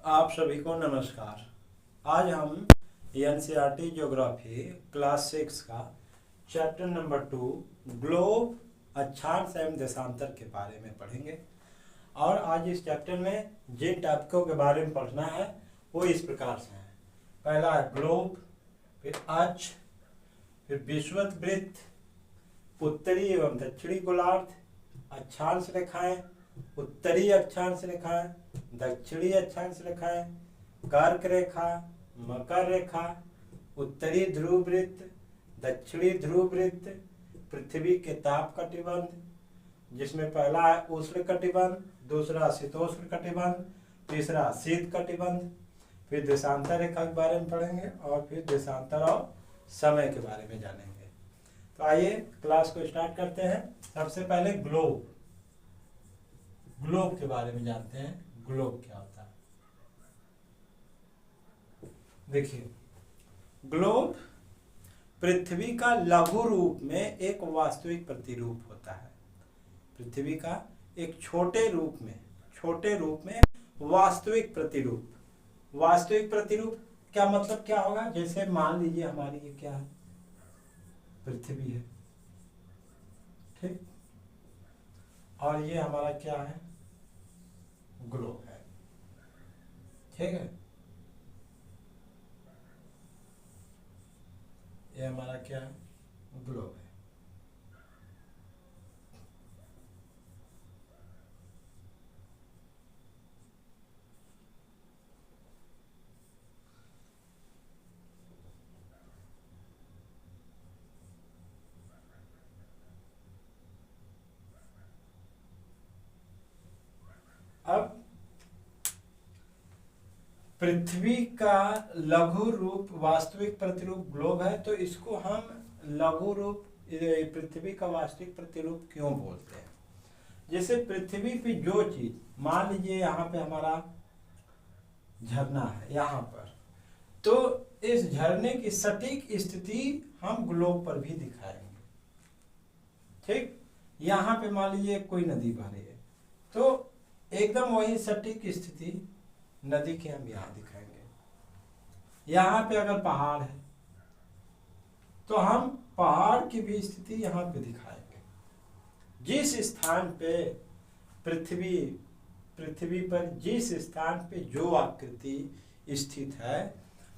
आप सभी को नमस्कार। आज हम एनसीईआरटी ज्योग्राफी क्लास 6 का चैप्टर नंबर 2 ग्लोब अक्षांश एवं देशांतर के बारे में पढ़ेंगे। और आज इस चैप्टर में जिन टॉपिकों के बारे में पढ़ना है वो इस प्रकार से हैं। पहला है ग्लोब, फिर अक्ष, फिर विषुवत वृत्त, उत्तरी एवं दक्षिणी गोलार्ध, अक्षांश रेखाएं, उत्तरी अक्षांश रेखाएं, दक्षिणी अक्षांश रेखाएं, कर्क रेखा, मकर रेखा, उत्तरी ध्रुव वृत्त, दक्षिणी ध्रुव वृत्त, पृथ्वी के ताप कटिबंध जिसमें पहला है उष्ण कटिबंध, दूसरा शीतोष्ण कटिबंध, तीसरा शीत कटिबंध, फिर देशांतर रेखा के बारे में पढ़ेंगे और फिर देशांतर और समय के बारे में जानेंगे। तो आइए क्लास को स्टार्ट करते हैं। सबसे पहले ग्लोब के बारे में जानते हैं। ग्लोब क्या होता है? देखिए, ग्लोब पृथ्वी का लघु रूप में एक वास्तविक प्रतिरूप होता है। पृथ्वी का एक छोटे रूप में वास्तविक प्रतिरूप। वास्तविक प्रतिरूप क्या मतलब क्या होगा? जैसे मान लीजिए हमारी ये क्या है, पृथ्वी है, ठीक, और ये हमारा क्या है, ग्लोब है, ठीक है। ये हमारा क्या है, ग्लोब है। अब पृथ्वी का लघु रूप वास्तविक प्रतिरूप ग्लोब है, तो इसको हम लघु रूप पृथ्वी का वास्तविक प्रतिरूप क्यों बोलते हैं? जैसे पृथ्वी पे जो चीज, मान लीजिए यहाँ पे हमारा झरना है यहाँ पर, तो इस झरने की सटीक स्थिति हम ग्लोब पर भी दिखाएंगे, ठीक। यहाँ पे मान लीजिए कोई नदी बह रही है, तो एकदम वही सटीक स्थिति नदी के हम यहाँ दिखाएंगे। यहाँ पे अगर पहाड़ है तो हम पहाड़ की भी स्थिति यहाँ पे दिखाएंगे। जिस स्थान पे पृथ्वी पर जिस स्थान पे जो आकृति स्थित है,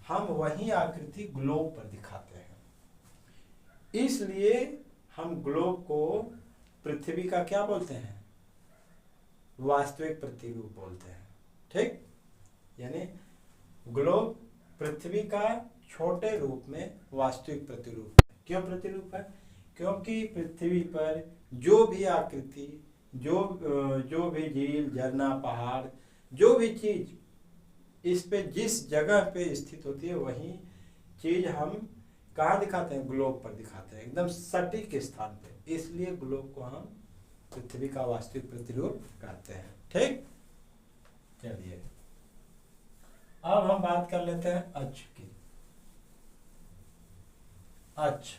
हम वही आकृति ग्लोब पर दिखाते हैं। इसलिए हम ग्लोब को पृथ्वी का क्या बोलते हैं? वास्तविक प्रतिरूप बोलते हैं, ठीक। यानी ग्लोब पृथ्वी का छोटे रूप में वास्तविक प्रतिरूप है। क्यों प्रतिरूप है? क्योंकि पृथ्वी पर जो भी आकृति, जो भी झील, झरना, पहाड़, जो भी चीज इस पे जिस जगह पे स्थित होती है, वही चीज हम कहाँ दिखाते हैं? ग्लोब पर दिखाते हैं, एकदम सटीक स्थान पे। इसलिए ग्लोब को हम पृथ्वी का वास्तविक प्रतिरूप कहते हैं, ठीक। चलिए अब हम बात कर लेते हैं अक्ष की। अक्ष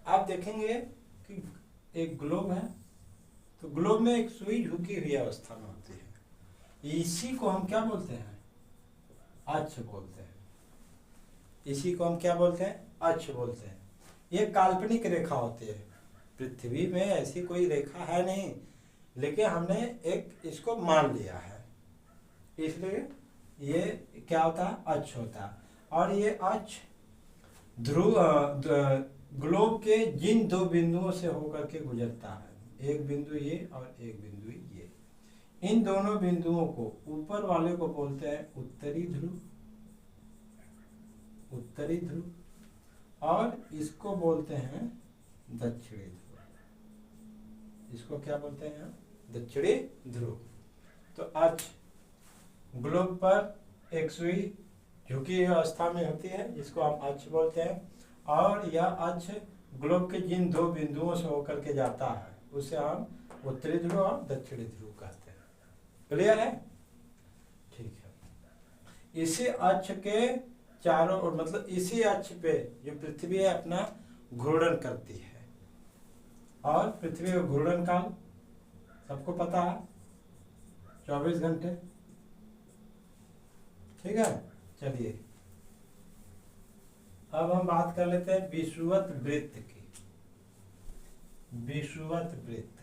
आप देखेंगे कि एक ग्लोब है, तो ग्लोब में एक सुई झुकी हुई अवस्था में होती है। इसी को हम क्या बोलते हैं? अक्ष बोलते हैं। इसी को हम क्या बोलते हैं? अक्ष बोलते हैं। ये काल्पनिक रेखा होती है। पृथ्वी में ऐसी कोई रेखा है नहीं, लेकिन हमने एक इसको मान लिया है, इसलिए ये क्या होता है? अक्ष होता है। और ये अक्ष ग्लोब के जिन दो बिंदुओं से होकर के गुजरता है, एक बिंदु ये और एक बिंदु ये, इन दोनों बिंदुओं को, ऊपर वाले को बोलते हैं उत्तरी ध्रुव, और इसको बोलते हैं दक्षिणी ध्रुव। इसको क्या बोलते हैं? दक्षिणी ध्रुव। तो अक्ष ग्लोब पर एक सुई झुकी अवस्था में होती है, जिसको हम अक्ष बोलते हैं, और यह अक्ष ग्लोब के जिन दो बिंदुओं से होकर के जाता है, उसे हम उत्तरी ध्रुव और दक्षिणी ध्रुव कहते हैं। क्लियर है? ठीक है। इसी अक्ष के चारों ओर, मतलब इसी अक्ष पे जो पृथ्वी है अपना घूर्णन करती है, और पृथ्वी का घूर्णन काल सबको पता है 24 घंटे। ठीक है, चलिए अब हम बात कर लेते हैं विषुवत वृत्त की। विषुवत वृत्त,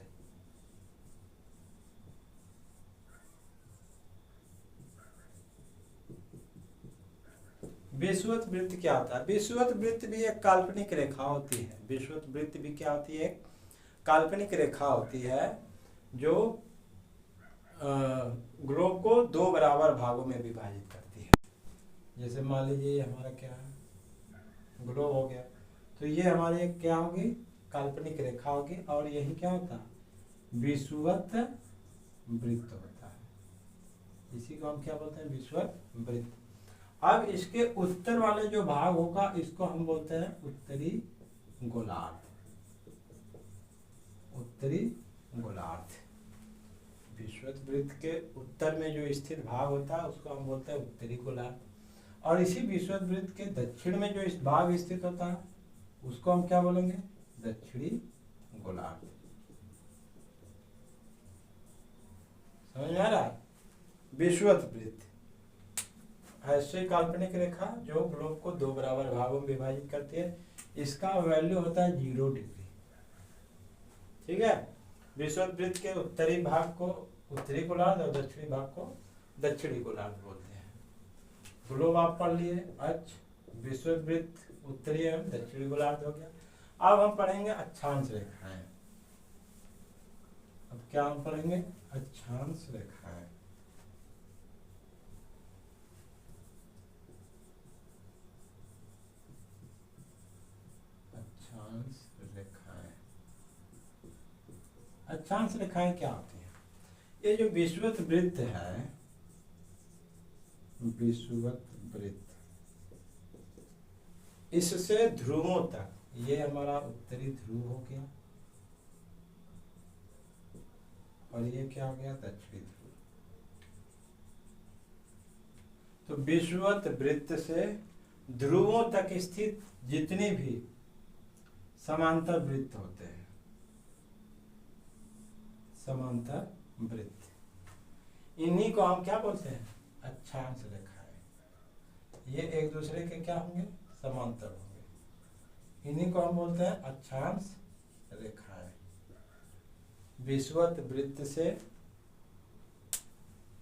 विषुवत वृत्त क्या होता है? विषुवत वृत्त भी एक काल्पनिक रेखा होती है। विषुवत वृत्त भी क्या होती है? काल्पनिक रेखा होती है जो ग्लोब को दो बराबर भागों में विभाजित करती है। जैसे मान लीजिए हमारा क्या है, ग्लोब हो गया, तो ये हमारी एक क्या होगी? काल्पनिक रेखा होगी, और यही क्या होता है? विषुवत वृत्त होता है। इसी को हम क्या बोलते हैं? विषुवत वृत्त। अब इसके उत्तर वाले जो भाग होगा इसको हम बोलते हैं उत्तरी गोलार्ध। उत्तरी गोलार्ध, विषुवत वृत्त के उत्तर में जो स्थित भाग होता है उसको हम बोलते हैं उत्तरी गोलार्ध, और इसी विषुवत वृत्त के दक्षिण में जो इस भाग स्थित होता है उसको हम क्या बोलेंगे? दक्षिणी गोलार्ध। समझ में आ रहा है? विषुवत वृत्त ऐसे काल्पनिक रेखा जो ग्लोब को दो बराबर भागों में विभाजित करती है। इसका वैल्यू होता है 0 डिग्री। ठीक है, विषुवत वृत्त के उत्तरी भाग को उत्तरी गोलार्ध और दक्षिणी भाग को दक्षिणी गोलार्ध बोलते हैं। ग्लोब आप पढ़ लिए, अक्ष, विषुवत वृत्त उत्तरी एवं दक्षिणी गोलार्ध हो गया। अब हम पढ़ेंगे अक्षांश रेखाएं। अब क्या हम पढ़ेंगे? अक्षांश रेखाएं। अक्षांश रेखाएं, अक्षांश रेखाएं क्या होती हैं? ये जो विषुवत वृत्त है, विषुवत वृत्त, इससे ध्रुवों तक, ये हमारा उत्तरी ध्रुव हो गया और ये क्या हो गया? दक्षिणी ध्रुव। तो विषुवत वृत्त से ध्रुवों तक स्थित जितने भी समांतर वृत्त होते हैं, समांतर वृत्त, इन्हीं को हम क्या बोलते हैं? अक्षांश रेखाएं। ये एक दूसरे के क्या होंगे? समांतर होंगे। इन्हीं को हम बोलते हैं अक्षांश रेखाएं। विषुवत वृत्त से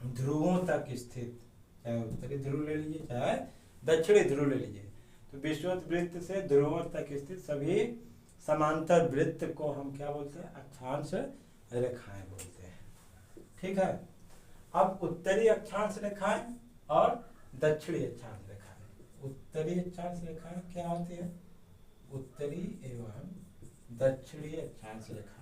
ध्रुवों तक स्थित, चाहे उत्तरी ध्रुव ले लीजिए चाहे दक्षिणी ध्रुव ले लीजिए, तो विषुवत वृत्त से ध्रुवों तक स्थित सभी समांतर वृत्त को हम क्या बोलते हैं? अक्षांश रेखाएं बोलते हैं। ठीक है, अब उत्तरी अक्षांश रेखाएं और दक्षिणी अक्षांश रेखाएं। उत्तरी अक्षांश रेखाएं क्या होती है? उत्तरी एवं दक्षिणी अक्षांश रेखाएं।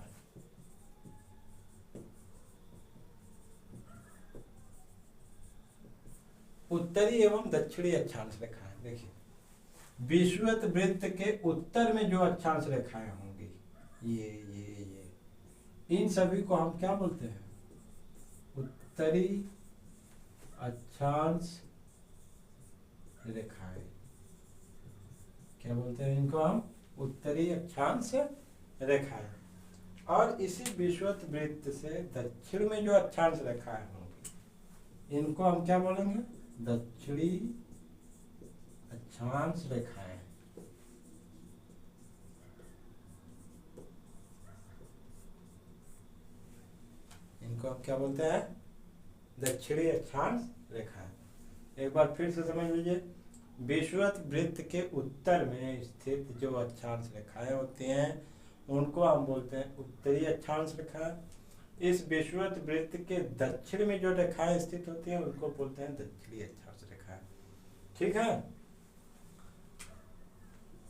उत्तरी एवं दक्षिणी अक्षांश रेखाएं, देखिए विषुवत वृत्त के उत्तर में जो अक्षांश रेखाएं होंगी, ये इन सभी को हम क्या बोलते हैं? उत्तरी अक्षांश रेखाएं। क्या बोलते हैं इनको हम? उत्तरी अक्षांश रेखाएं। और इसी विषुवत वृत्त से दक्षिण में जो अक्षांश रेखाएं होंगी इनको हम क्या बोलेंगे? दक्षिणी अक्षांश रेखाएं। इनको हम क्या बोलते हैं? दक्षिणी अक्षांश रेखाएं। एक बार फिर से समझ लीजिए, विषुवत वृत्त के उत्तर में स्थित जो अक्षांश रेखाएं होती हैं उनको हम बोलते हैं उत्तरी अक्षांश रेखाएं। इस विषुवत वृत्त के दक्षिण में जो रेखाएं स्थित होती हैं उनको बोलते हैं दक्षिणी अक्षांश रेखाएं। ठीक है,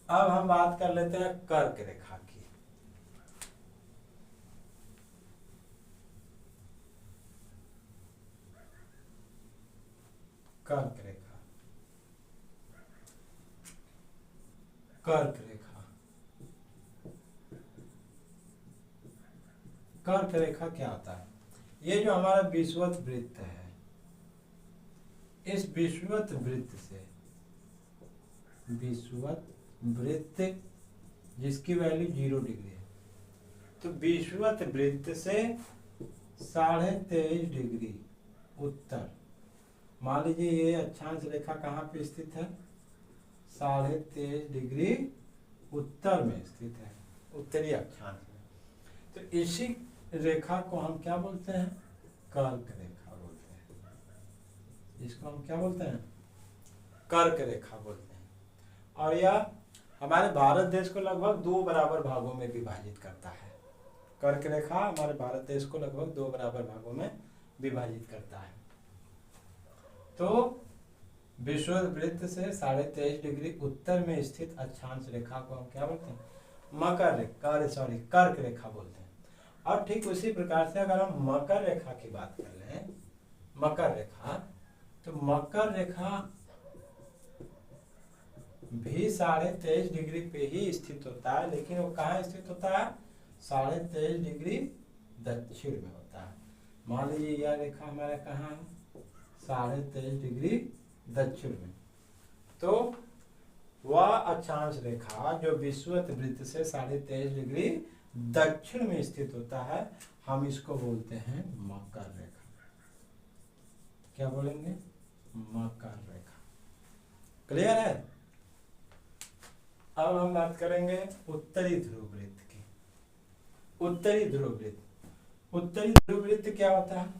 अब हम बात कर लेते हैं कर्क रेखा की। कर्क रेखा, कर्क रेखा, कर्क रेखा क्या होता है? ये जो हमारा विषुवत वृत्त है, इस विषुवत वृत्त से, विषुवत वृत्त जिसकी वैल्यू 0 डिग्री है, तो विषुवत वृत्त से 23.5 डिग्री उत्तर, मान लीजिए ये अक्षांश रेखा कहाँ पे स्थित है, 23.5 डिग्री उत्तर में स्थित है, उत्तरी अक्षांश में। तो इसी रेखा को हम क्या बोलते हैं, कर्क रेखा बोलते हैं। इसको हम क्या बोलते हैं, कर्क रेखा बोलते हैं। और यह हमारे भारत देश को लगभग 2 बराबर भागों में विभाजित करता है। कर्क रेखा हमारे भारत देश को लगभग 2 बराबर भागों में विभाजित करता है। तो विषुवत वृत्त से 23.5 डिग्री उत्तर में स्थित अक्षांश रेखा को हम क्या बोलते हैं, कर्क रेखा बोलते हैं। और ठीक उसी प्रकार से अगर हम मकर रेखा की बात कर लें, मकर रेखा, तो मकर रेखा भी 23.5 डिग्री पे ही स्थित होता है, लेकिन वो कहाँ स्थित होता है, 23.5 डिग्री दक्षिण में होता है। मान लीजिए यह रेखा हमारा कहाँ है, 23.5 डिग्री दक्षिण में। तो वह अक्षांश रेखा जो विषुवत वृत्त से 23.5 डिग्री दक्षिण में स्थित होता है, हम इसको बोलते हैं मकर रेखा। क्या बोलेंगे, मकर रेखा। क्लियर है। अब हम बात करेंगे उत्तरी ध्रुव वृत्त की। उत्तरी ध्रुव वृत्त, उत्तरी ध्रुव वृत्त क्या होता है,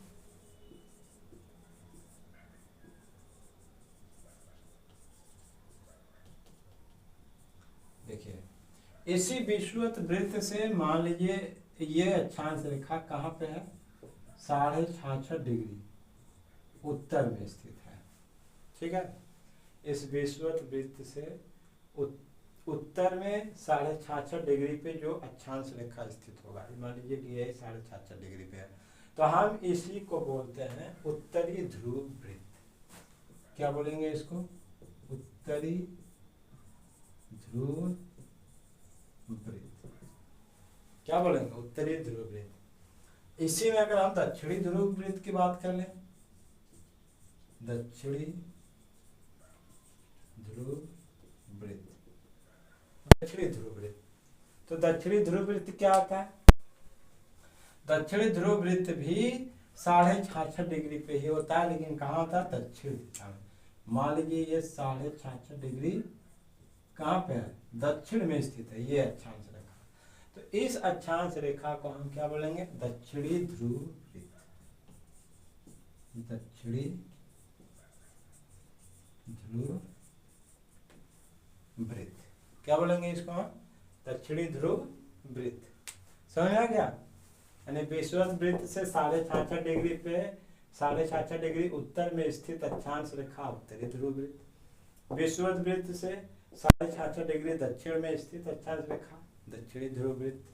देखिए इसी विषुवत वृत्त से मान लीजिए ये अक्षांश रेखा कहाँ पे है, 66.5 डिग्री उत्तर में स्थित है। ठीक है, इस विषुवत वृत्त से उत्तर में 66.5 डिग्री पे जो अक्षांश रेखा स्थित होगा, मान लीजिए कि यह 66.5 डिग्री पे है, तो हम इसी को बोलते हैं उत्तरी ध्रुव वृत्त। क्या बोलेंगे इसको, उत्तरी ध्रुव वृत्त। क्या बोलेंगे, उत्तरी ध्रुव वृत्त। इसी में अगर हम दक्षिणी ध्रुव वृत्त की बात कर लें, दक्षिणी ध्रुव वृत्त, दक्षिणी ध्रुव वृत्त, तो दक्षिणी ध्रुव वृत्त क्या होता है, दक्षिणी ध्रुव वृत्त भी 66.5 डिग्री पे ही होता है, लेकिन कहाँ होता है, दक्षिण दिशा में। मान लीजिए ये 66.5 डिग्री कहाँ पे है, दक्षिण में स्थित है ये अक्षांश रेखा। तो इस अक्षांश रेखा को हम क्या बोलेंगे, दक्षिणी ध्रुव वृत्त। दक्षिणी ध्रुव वृत्त क्या बोलेंगे इसको हम, दक्षिणी ध्रुव वृत्त। समझ आ गया। यानी विषुवत वृत्त से 66.5 डिग्री पे 66.5 डिग्री उत्तर में स्थित अक्षांश रेखा उत्तरी ध्रुव वृत्त, विषुवत वृत्त से 66.5 डिग्री दक्षिण में स्थित अक्षांश रेखा दक्षिणी ध्रुव वृत्त।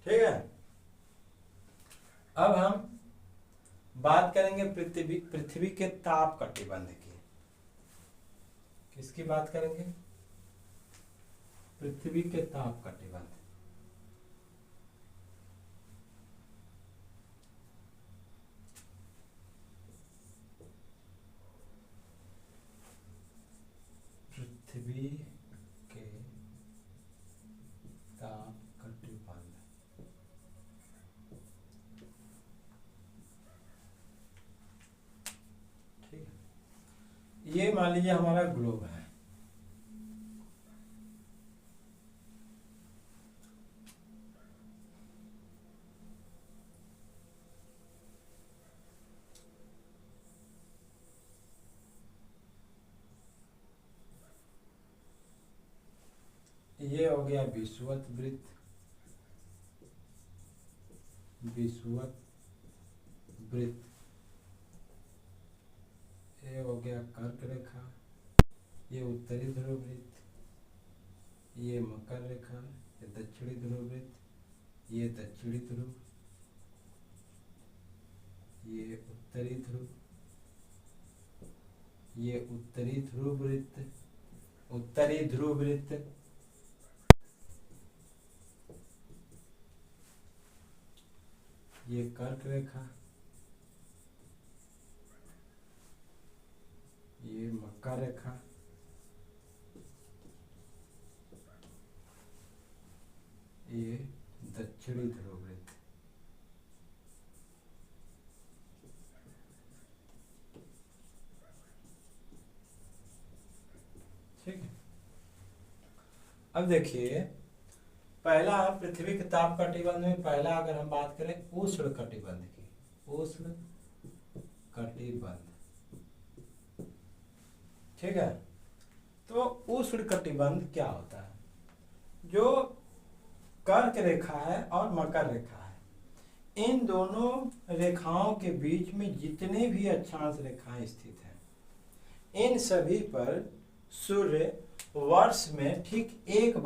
ठीक है। अब हम बात करेंगे पृथ्वी के ताप कटिबंध की। किसकी बात करेंगे, पृथ्वी के ताप कटिबंध। पृथ्वी के ताप कटिबंध, ठीक है। ये मान लीजिए हमारा ग्लोब है, ये हो गया विषुवत वृत्त, विषुवत वृत्त, ये हो गया कर्क रेखा, ये उत्तरी ध्रुव वृत्त, ये मकर रेखा, ये दक्षिणी ध्रुव वृत्त, ये दक्षिणी ध्रुव, ये उत्तरी ध्रुव, ये उत्तरी ध्रुव वृत्त, उत्तरी ध्रुव वृत्त, ये कर्क रेखा, ये मकर रेखा, ये दक्षिण दक्षिणी ध्रुव वृत्त। ठीक है। अब देखिए, पहला पृथ्वी के ताप कटिबंध में पहला अगर हम बात करें उष्ण कटिबंध की, उष्ण कटिबंध, ठीक है। तो उष्ण कटिबंध क्या होता है? जो कर्क रेखा है और मकर रेखा है, इन दोनों रेखाओं के बीच में जितने भी अक्षांश रेखाएं स्थित हैं, इन सभी पर सूर्य वर्ष में ठीक एक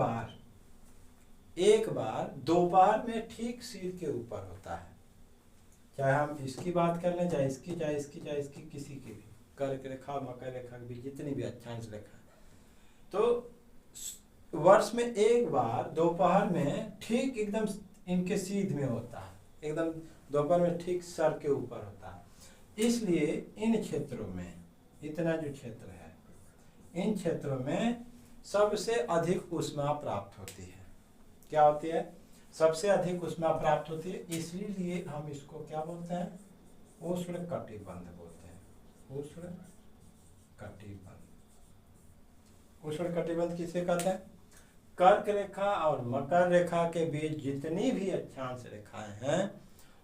बार दोपहर में ठीक सिर के ऊपर होता है। चाहे हम इसकी बात कर लें, चाहे इसकी, चाहे इसकी, चाहे इसकी, किसी की भी, कर्क रेखा मकर रेखा के बीच जितनी भी अक्षांश रेखा, तो वर्ष में एक बार दोपहर में ठीक एकदम इनके सीध में होता है, एकदम दोपहर में ठीक सर के ऊपर होता है। इसलिए इन क्षेत्रों में, इतना जो क्षेत्र है, इन क्षेत्रों में सबसे अधिक ऊष्मा प्राप्त होती है। क्या होती है? सबसे अधिक ऊष्मा प्राप्त होती है। इसीलिए हम इसको क्या बोलते हैं? उष्ण कटिबंध बोलते हैं। उष्ण कटिबंध, उष्ण कटिबंध किसे कहते हैं? कर्क रेखा और मकर रेखा के बीच जितनी भी अक्षांश रेखाएं हैं,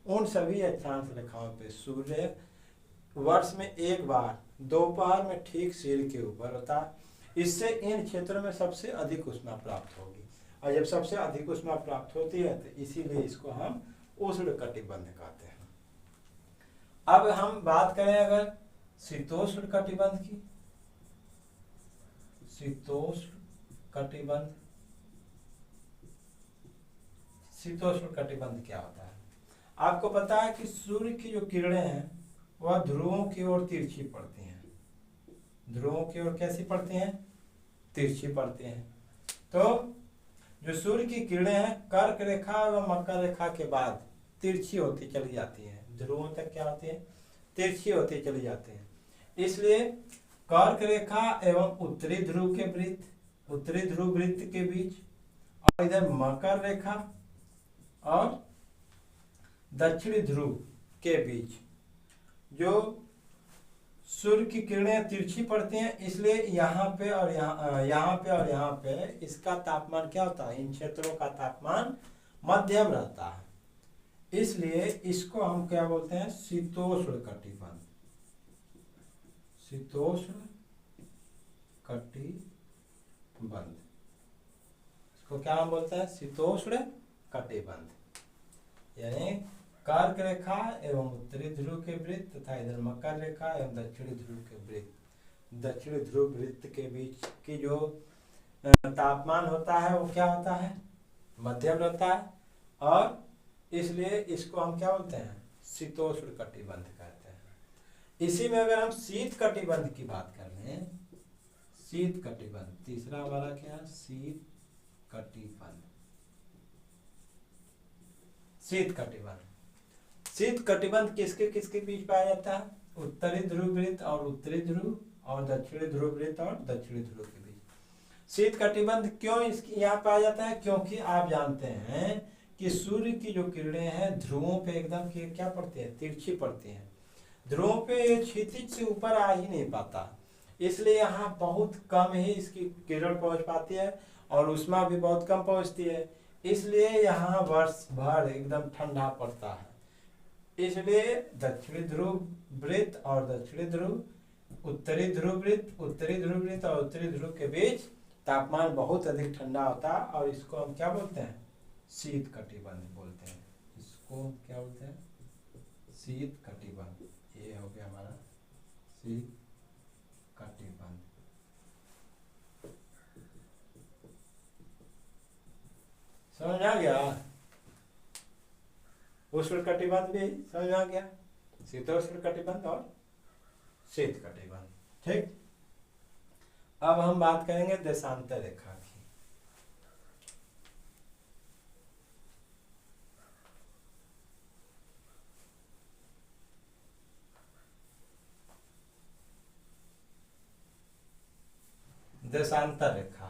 उन सभी अक्षांश रेखाओं पे सूर्य वर्ष में एक बार दोपहर में ठीक सिर के ऊपर होता है। इससे इन क्षेत्रों में सबसे अधिक ऊष्मा प्राप्त होगी, और जब सबसे अधिक ऊष्मा प्राप्त होती है तो इसीलिए इसको हम उष्ण कटिबंध कहते हैं। अब हम बात करें अगर शीतोष्ण कटिबंध की, शीतोष्ण कटिबंध, शीतोष्ण कटिबंध क्या होता है? आपको पता है कि सूर्य की जो किरणें हैं वह ध्रुवों की ओर तिरछी पड़ती हैं। ध्रुवों की ओर कैसी पड़ती हैं? तिरछी पड़ती हैं। तो जो सूर्य की किरणें हैं कर्क रेखा और मकर रेखा के बाद तिरछी होती चली जाती हैं, ध्रुवों तक क्या होती है? तिरछी होती चली जाती हैं। इसलिए कर्क रेखा एवं उत्तरी ध्रुव के वृत्त, उत्तरी ध्रुव वृत्त के बीच, और इधर मकर रेखा और दक्षिणी ध्रुव के बीच जो सूर्य की किरणें तिरछी पड़ती हैं, इसलिए यहाँ पे और यहाँ पे और यहाँ पे इसका तापमान क्या होता है? इन क्षेत्रों का तापमान मध्यम रहता है। इसलिए इसको हम क्या बोलते हैं? शीतोष्ण कटिबंध। शीतोष्ण कटिबंध, इसको क्या हम बोलते हैं? शीतोष्ण कटिबंध। यानी कर्क रेखा एवं उत्तरी ध्रुव के वृत्त तथा इधर मकर रेखा एवं दक्षिणी ध्रुव के वृत्त, दक्षिणी ध्रुव वृत्त के बीच की जो तापमान होता है वो क्या होता है? मध्यम रहता है, और इसलिए इसको हम क्या बोलते हैं? शीतोष्ण कटिबंध कहते हैं। इसी में अगर हम शीत कटिबंध की बात कर लें, शीत कटिबंध, तीसरा हमारा क्या है? शीत कटिबंध। शीत कटिबंध, शीत कटिबंध किसके किसके बीच पाया जाता है? उत्तरी ध्रुव वृत्त और उत्तरी ध्रुव, और दक्षिणी ध्रुव वृत्त और दक्षिणी ध्रुव के बीच। शीत कटिबंध क्यों इसकी यहाँ पाया जाता है? क्योंकि आप जानते हैं कि सूर्य की जो किरणें हैं ध्रुवों पे एकदम क्या पड़ती है? तिरछी पड़ती हैं। ध्रुवों पे क्षितिज से ऊपर आ ही नहीं पाता, इसलिए यहाँ बहुत कम ही इसकी किरण पहुंच पाती है और ऊष्मा भी बहुत कम पहुंचती है। इसलिए यहाँ वर्ष भर एकदम ठंडा पड़ता है। इसलिए दक्षिणी ध्रुव वृत्त और दक्षिणी ध्रुव, उत्तरी ध्रुव वृत्त, उत्तरी ध्रुव वृत्त और उत्तरी ध्रुव के बीच तापमान बहुत अधिक ठंडा होता है, और इसको हम क्या बोलते हैं? शीत कटिबंध बोलते हैं। इसको क्या बोलते हैं? शीत कटिबंध। ये हो गया हमारा शीत कटिबंध। समझ आ गया? उष्ण कटिबंध भी समझ आ गया, शीतोष्ण कटिबंध और शीत कटिबंध। ठीक, अब हम बात करेंगे देशांतर रेखा की। देशांतर रेखा,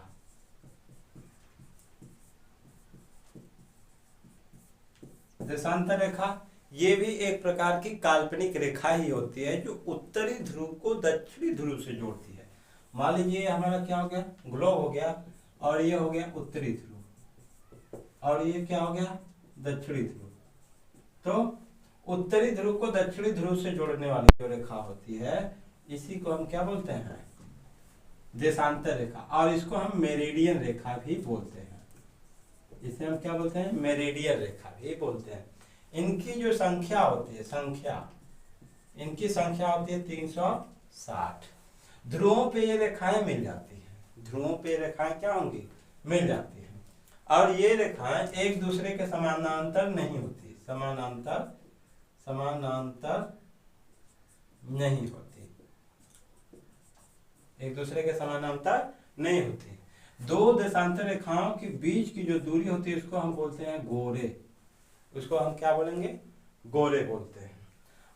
देशांतर रेखा ये भी एक प्रकार की काल्पनिक रेखा ही होती है जो उत्तरी ध्रुव को दक्षिणी ध्रुव से जोड़ती है। मान लीजिए हमारा क्या हो गया, ग्लोब हो गया, और ये हो गया उत्तरी ध्रुव, और ये क्या हो गया, दक्षिणी ध्रुव। तो उत्तरी ध्रुव को दक्षिणी ध्रुव से जोड़ने वाली जो रेखा होती है इसी को हम क्या बोलते हैं, देशांतर रेखा, और इसको हम मेरिडियन रेखा भी बोलते हैं। इसे हम क्या बोलते हैं, मेरिडियन रेखा भी बोलते हैं। इनकी जो संख्या होती है, इनकी संख्या होती है 360। ध्रुवों पे ये रेखाएं मिल जाती हैं, ध्रुवों पे रेखाएं क्या होंगी, मिल जाती हैं। और ये रेखाएं एक दूसरे के समानांतर नहीं होती, समानांतर नहीं होती, एक दूसरे के समानांतर नहीं होती। दो देशांतर रेखाओं के बीच की जो दूरी होती है उसको हम बोलते हैं गोरे, उसको हम क्या बोलेंगे, गोरे बोलते हैं।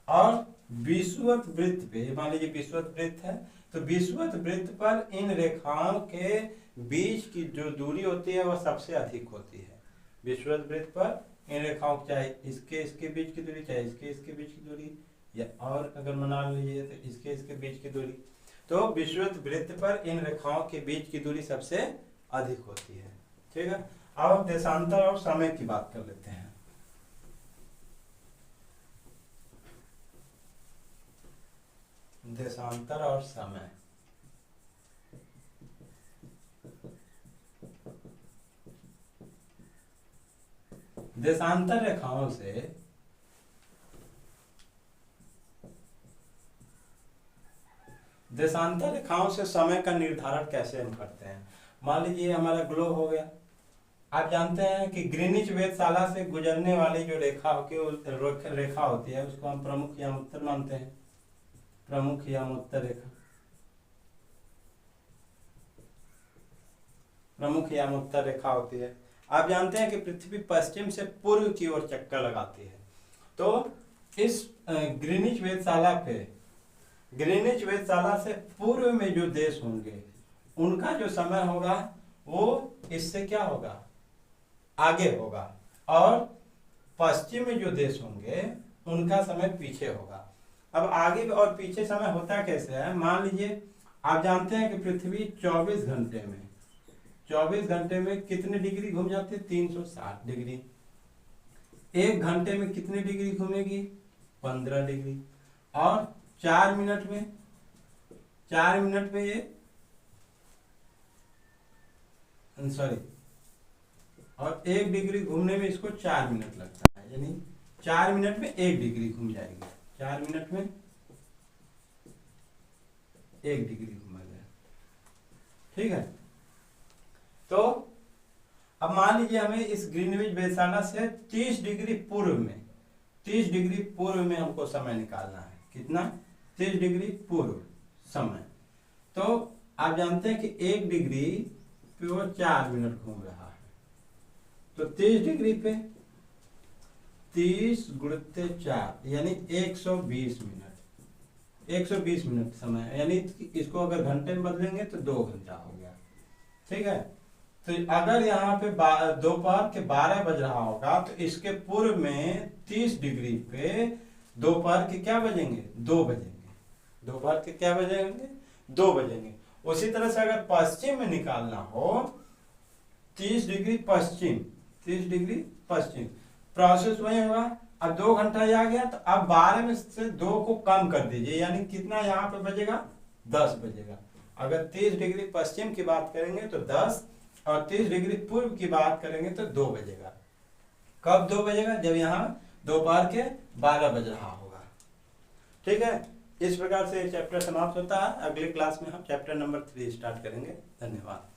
और विषुवत वृत्त पे, मान लीजिए विषुवत वृत्त है, तो विषुवत वृत्त पर इन रेखाओं के बीच की जो दूरी होती है वह सबसे अधिक होती है। विषुवत वृत्त पर इन रेखाओं, चाहे इसके बीच की दूरी, चाहे इसके बीच की दूरी, या और अगर मान लीजिए तो इसके बीच की दूरी, तो विषुवत वृत्त पर इन रेखाओं के बीच की दूरी सबसे अधिक होती है। ठीक है, अब हम देशांतर और समय की बात कर लेते हैं। देशांतर और समय, देशांतर रेखाओं से समय का निर्धारण कैसे हम करते हैं। मान लीजिए हमारा ग्लोब हो गया, आप जानते हैं कि ग्रीनिच वेधशाला से गुजरने वाली जो रेखा होती है उसको हम प्रमुख या उत्तर मानते हैं, प्रमुख या उत्तर रेखा, प्रमुख या उत्तर रेखा होती है। आप जानते हैं कि पृथ्वी पश्चिम से पूर्व की ओर चक्कर लगाती है, तो इस ग्रीनिच वेधशाला से पूर्व में जो देश होंगे उनका जो समय होगा वो इससे क्या होगा, आगे होगा, और पश्चिम में जो देश होंगे उनका समय पीछे होगा। अब आगे और पीछे समय होता कैसे है, मान लीजिए आप जानते हैं कि पृथ्वी 24 घंटे में कितने डिग्री घूम जाती है, 360 डिग्री। एक घंटे में कितने डिग्री घूमेगी, 15 डिग्री। और 4 मिनट में ये और 1 डिग्री घूमने में इसको 4 मिनट लगता है, यानी 4 मिनट में 1 डिग्री घूम जाएगी, 4 मिनट में 1 डिग्री घूमेगा। ठीक है, तो अब मान लीजिए हमें इस ग्रीनविच वेधशाला से 30 डिग्री पूर्व में हमको समय निकालना है। कितना, 30 डिग्री पूर्व समय। तो आप जानते हैं कि 1 डिग्री पे वो 4 मिनट घूम रहा है, तो 30 डिग्री पे 30 गुणित 4 यानी 120 मिनट समय, यानी इसको अगर घंटे में बदलेंगे तो 2 घंटा हो गया। ठीक है, तो अगर यहाँ पे दोपहर के 12 बज रहा होगा तो इसके पूर्व में 30 डिग्री पे दोपहर के क्या बजेंगे, 2 बजेंगे। दोपहर के क्या बजेंगे, 2 बजेंगे। उसी तरह से अगर पश्चिम में निकालना हो, 30 डिग्री पश्चिम, प्रोसेस वही होगा। अब 2 घंटा आ गया, तो अब 12 में से 2 को कम कर दीजिए, यानी कितना यहाँ पे बजेगा, 10 बजेगा। अगर 30 डिग्री पश्चिम की बात करेंगे तो 10, और 30 डिग्री पूर्व की बात करेंगे तो 2 बजेगा। कब 2 बजेगा, जब यहाँ दोपहर के 12 बज रहा होगा। ठीक है, इस प्रकार से चैप्टर समाप्त होता है। अगले क्लास में हम चैप्टर नंबर 3 स्टार्ट करेंगे। धन्यवाद।